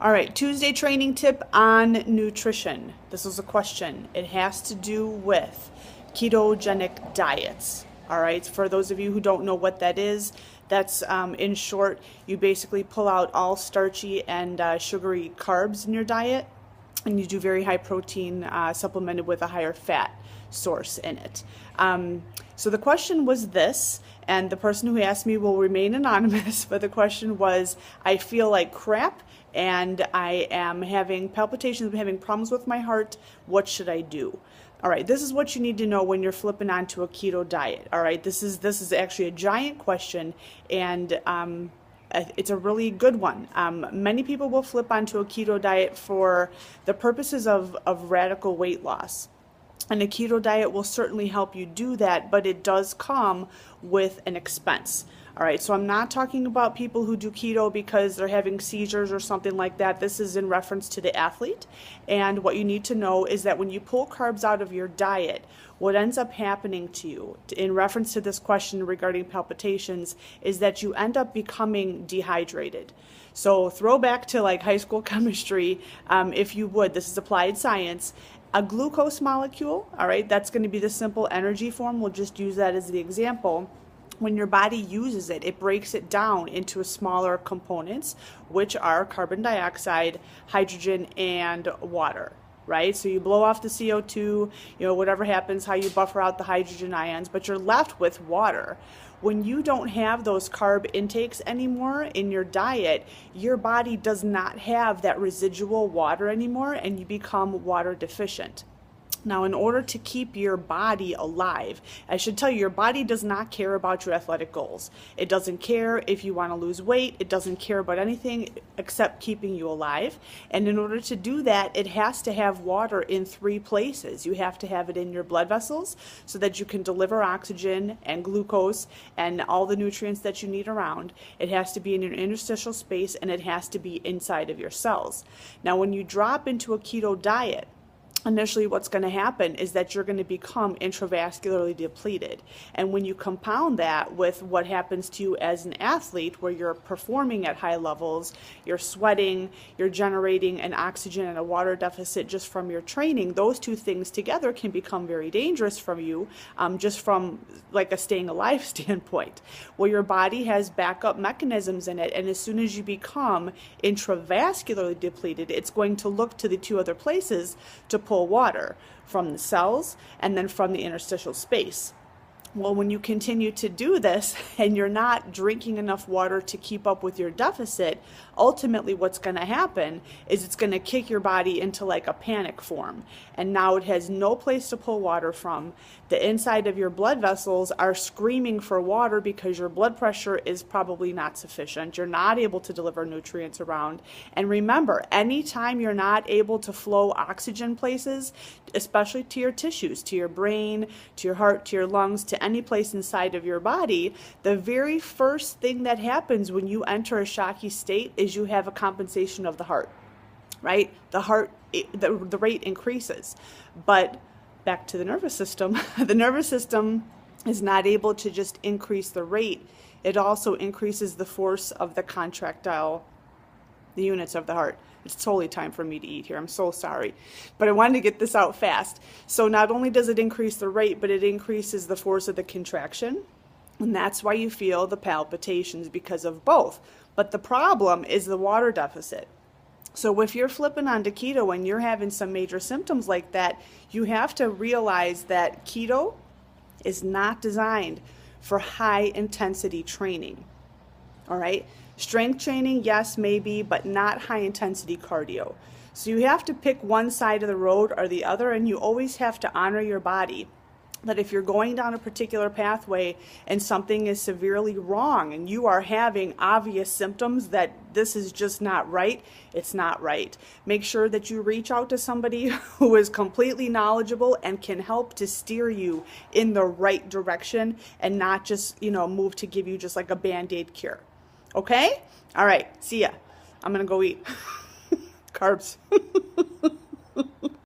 All right, Tuesday training tip on nutrition. This was a question. It has to do with ketogenic diets. All right, for those of you who don't know what that is, that's in short, you basically pull out all starchy and sugary carbs in your diet, and you do very high protein supplemented with a higher fat source in it. So the question was this, and the person who asked me will remain anonymous, but the question was, I feel like crap and I am having palpitations, I'm having problems with my heart. What should I do? All right, this is what you need to know when you're flipping onto a keto diet. All right, this is actually a giant question, and it's a really good one. Many people will flip onto a keto diet for the purposes of radical weight loss. And a keto diet will certainly help you do that, but it does come with an expense. All right, so I'm not talking about people who do keto because they're having seizures or something like that. This is in reference to the athlete. And what you need to know is that when you pull carbs out of your diet, what ends up happening to you, in reference to this question regarding palpitations, is that you end up becoming dehydrated. So throw back to like high school chemistry, if you would. This is applied science. A glucose molecule, all right, that's going to be the simple energy form. We'll just use that as the example. When your body uses it, it breaks it down into smaller components, which are carbon dioxide, hydrogen, and water, right? So you blow off the CO2, whatever happens, how you buffer out the hydrogen ions, but you're left with water. When you don't have those carb intakes anymore in your diet, your body does not have that residual water anymore, and you become water deficient. Now, in order to keep your body alive, I should tell you, your body does not care about your athletic goals. It doesn't care if you want to lose weight. It doesn't care about anything except keeping you alive. And in order to do that, it has to have water in 3 places. You have to have it in your blood vessels so that you can deliver oxygen and glucose and all the nutrients that you need around. It has to be in your interstitial space, and it has to be inside of your cells. Now, when you drop into a keto diet, initially what's going to happen is that you're going to become intravascularly depleted. And when you compound that with what happens to you as an athlete, where you're performing at high levels, you're sweating, you're generating an oxygen and a water deficit just from your training, those 2 things together can become very dangerous for you, just from like a staying alive standpoint. Well, your body has backup mechanisms in it, and as soon as you become intravascularly depleted, it's going to look to the 2 other places to pull water from the cells and then from the interstitial space. Well, when you continue to do this and you're not drinking enough water to keep up with your deficit, ultimately what's going to happen is it's going to kick your body into like a panic form. And now it has no place to pull water from. The inside of your blood vessels are screaming for water because your blood pressure is probably not sufficient. You're not able to deliver nutrients around. And remember, anytime you're not able to flow oxygen places, especially to your tissues, to your brain, to your heart, to your lungs, to any place inside of your body, the very first thing that happens when you enter a shocky state is you have a compensation of the heart, right? The heart, the rate increases. But back to the nervous system, the nervous system is not able to just increase the rate. It also increases the force of the contractile, the units of the heart. It's totally time for me to eat here. I'm so sorry. But I wanted to get this out fast. So not only does it increase the rate, but it increases the force of the contraction. And that's why you feel the palpitations, because of both. But the problem is the water deficit. So if you're flipping onto keto and you're having some major symptoms like that, you have to realize that keto is not designed for high intensity training. All right? Strength training, yes, maybe, but not high intensity cardio. So you have to pick one side of the road or the other, and you always have to honor your body. That if you're going down a particular pathway and something is severely wrong and you are having obvious symptoms that this is just not right, it's not right. Make sure that you reach out to somebody who is completely knowledgeable and can help to steer you in the right direction, and not just, move to give you just like a Band-Aid cure. Okay? All right. See ya. I'm going to go eat carbs.